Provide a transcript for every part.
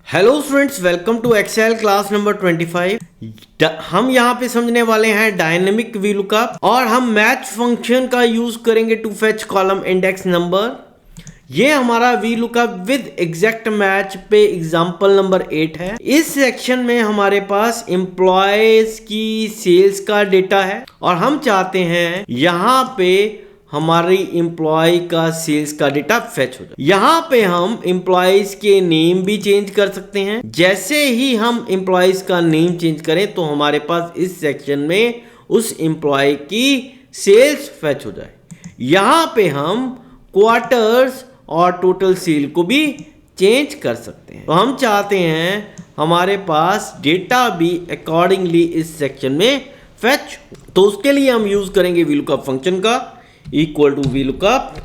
Hello friends, welcome to Excel class number 25। हम यहाँ पे समझने वाले हैं डायनेमिक वीलुकअप और हम मैच फंक्शन का यूज करेंगे to fetch column index number. ये हमारा वीलुकअप विद एग्जैक्ट मैच पे एग्जांपल नंबर 8 है। इस सेक्शन में हमारे पास एम्प्लॉयज की सेल्स का डेटा है और हम चाहते हैं यहाँ पे हमारी एम्प्लॉय का सेल्स का डेटा फेच हो जाए। यहाँ पे हम एम्प्लॉयज के नेम भी चेंज कर सकते हैं। जैसे ही हम एम्प्लॉयज का नेम चेंज करें तो हमारे पास इस सेक्शन में उस एम्प्लॉय की सेल्स फेच हो जाए। यहाँ पे हम क्वार्टर्स और टोटल सेल को भी चेंज कर सकते हैं। तो हम चाहते हैं हमारे पास डेटा भी अकॉर्डिंगली इस सेक्शन में फेच। तो उसके लिए हम यूज करेंगे वीलुकअप फंक्शन का equal to VLOOKUP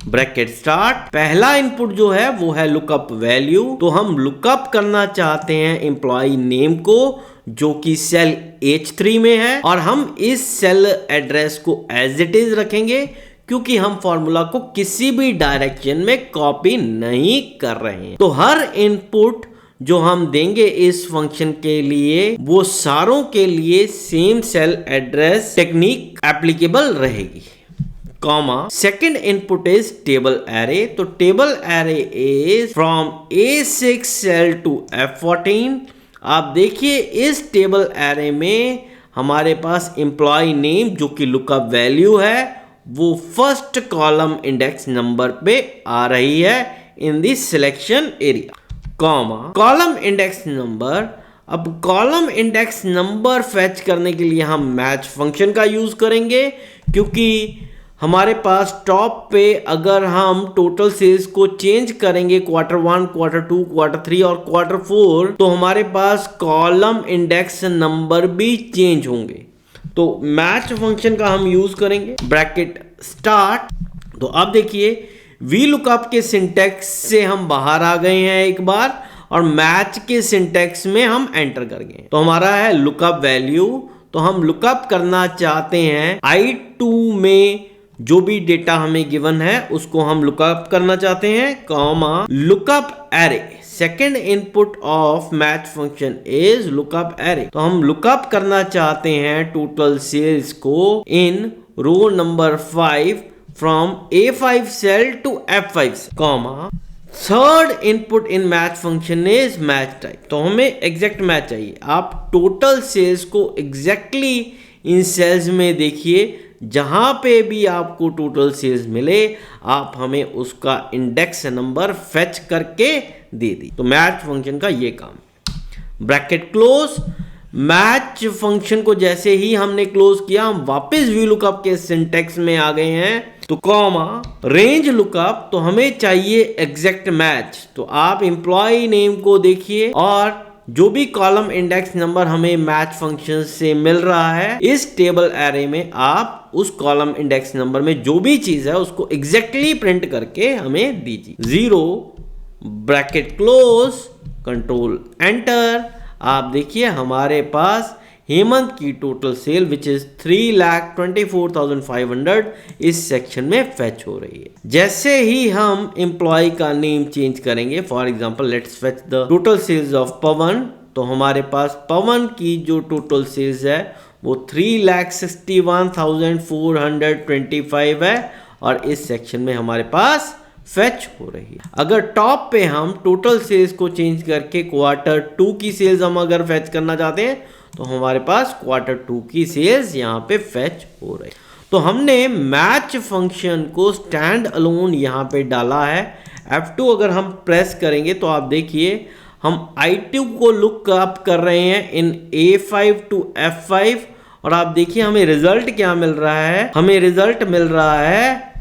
bracket start. पहला इनपुट जो है वो है लुकअप वैल्यू। तो हम लुकअप करना चाहते हैं एम्प्लॉय नेम को जो कि सेल H3 में है और हम इस सेल एड्रेस को एज इट इज रखेंगे क्योंकि हम फॉर्मूला को किसी भी डायरेक्शन में कॉपी नहीं कर रहे हैं। तो हर इनपुट जो हम देंगे इस फंक्शन के लिए वो सारों के लिए same cell address technique applicable रहेगी। Comma second input is table array. तो table array is from A6 cell to F14। आप देखिए इस टेबल एरे में हमारे पास एम्प्लॉय नेम जो कि लुकअप वैल्यू है वो फर्स्ट कॉलम इंडेक्स नंबर पे आ रही है in the selection area. Comma column index number. अब कॉलम इंडेक्स नंबर फेच करने के लिए हम मैच फंक्शन का यूज करेंगे क्योंकि हमारे पास टॉप पे अगर हम टोटल सेल्स को चेंज करेंगे क्वार्टर 1, क्वार्टर 2, क्वार्टर 3 और क्वार्टर 4 तो हमारे पास कॉलम इंडेक्स नंबर भी चेंज होंगे। तो मैच फंक्शन का हम यूज करेंगे ब्रैकेट स्टार्ट। तो अब देखिए वीलुकअप के सिंटैक्स से हम बाहर आ गए हैं एक बार और मैच के सिंटैक्स में हम एंटर कर गए। तो हमारा है लुकअप वैल्यू। तो हम लुकअप करना चाहते हैं I2 में जो भी डेटा हमें गिवन है उसको हम लुकअप करना चाहते हैं। Comma lookup array second input of match function is lookup array. तो हम लुकअप करना चाहते हैं टोटल सेल्स को इन रो number 5 from A5 cell to F5 comma third input in match function is match type। तो हमें एग्जैक्ट मैच चाहिए। आप टोटल सेल्स को एग्जैक्टली इन सेल्स में देखिए जहां पे भी आपको टोटल सेल्स मिले आप हमें उसका इंडेक्स नंबर फेच करके दे दी। तो मैच फंक्शन का ये काम ब्रैकेट क्लोज। मैच फंक्शन को जैसे ही हमने क्लोज किया हम वापस वीलुकअप के सिंटैक्स में आ गए हैं। तो कॉमा रेंज लुकअप। तो हमें चाहिए एग्जैक्ट मैच। तो आप एम्प्लॉय नेम को देखिए और जो भी कॉलम इंडेक्स नंबर हमें मैच फंक्शन से मिल रहा है इस टेबल एरे में आप उस कॉलम इंडेक्स नंबर में जो भी चीज है उसको एग्जैक्टली प्रिंट करके हमें दीजिए। 0 ब्रैकेट क्लोज कंट्रोल एंटर। आप देखिए हमारे पास हेमंत की टोटल सेल विच इज 3,24,500 इस सेक्शन में फेच हो रही है। जैसे ही हम एम्प्लॉय का नेम चेंज करेंगे for example let's fetch the total sales of Pawan. तो हमारे पास पवन की जो टोटल सेल्स है वो 3,61,425 है और इस सेक्शन में हमारे पास फेच हो रही है। अगर टॉप पे हम टोटल सेल्स को चेंज करके क्वार्टर 2 की सेल्स हम अगर फेच करना चाहते हैं तो हमारे पास क्वार्टर 2 की सेल्स यहाँ पे फेच हो रही है। तो हमने मैच फंक्शन को स्टैंड अलोन यहाँ पे डाला है। F2 अगर हम प्रेस करेंगे तो आप देखिए हम I2 को लुक अप कर रहे हैं इन A5 टू F5 और आप देखिए हमें रिजल्ट क्या मिल रहा है। हमें रिजल्ट मिल रहा है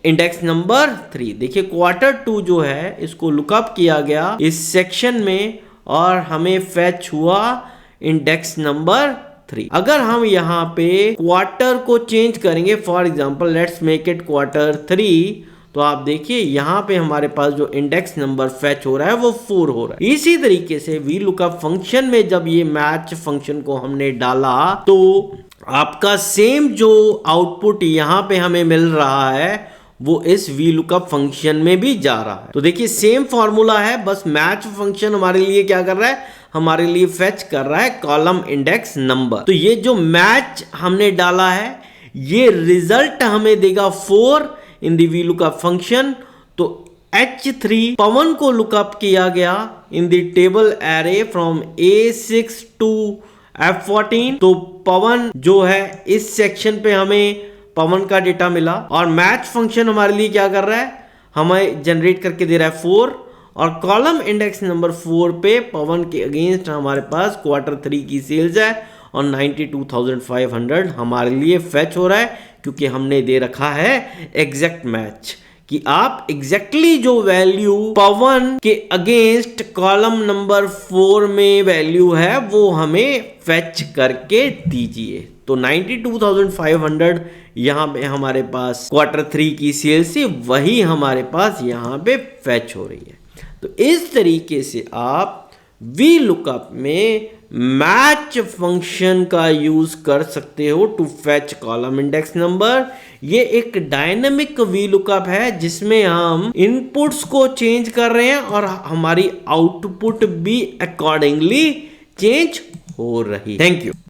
इंडेक्स नंबर 3। देखिए क्वार्टर 2 जो है इसको लुकअप किया गया इस सेक्शन में और हमें फेच हुआ इंडेक्स नंबर 3। अगर हम यहाँ पे क्वार्टर को चेंज करेंगे for example let's make it quarter 3 तो आप देखिए यहाँ पे हमारे पास जो इंडेक्स नंबर फेच हो रहा है वो 4 हो रहा है। इसी तरीके से वीलुकअप फंक्शन में जब ये मैच फंक्शन को हमने डाला तो आपका सेम जो आउटपुट यहाँ पे हमें मिल रहा है वो इस वी लुकअप फंक्शन में भी जा रहा है। तो देखिए सेम फॉर्मूला है, बस मैच फंक्शन हमारे लिए क्या कर रहा है, हमारे लिए फेच कर रहा है कॉलम इंडेक्स नंबर। तो ये जो मैच हमने डाला है ये रिजल्ट हमें देगा 4 in the VLOOKUP function. तो H3 पवन को लुकअप किया गया in the table array from A6 to F14। तो पवन जो है इस सेक्शन पे हमें पवन का डेटा मिला और मैच फंक्शन हमारे लिए क्या कर रहा है, हमें जनरेट करके दे रहा है 4 और कॉलम इंडेक्स नंबर 4 पे पवन के अगेंस्ट हमारे पास Q3 की सेल्स है और 92,500 हमारे लिए फेच हो रहा है, क्योंकि हमने दे रखा है एग्जैक्ट मैच कि आप एग्जैक्टली जो वैल्यू पवन के अगेंस्ट कॉलम नंबर 4 में वैल्यू है वो हमें फेच करके दीजिए। तो 92,500 यहाँ पे हमारे पास Q3 की सेल से वही हमारे पास यहाँ पे फेच हो रही है। तो इस तरीके से आप वी लुकअप में मैच फंक्शन का यूज कर सकते हो to fetch column index number. ये एक डायनेमिक वी लुकअप है जिसमें हम इनपुट्स को चेंज कर रहे हैं और हमारी आउटपुट भी अकॉर्डिंगली चेंज हो रही है। Thank you.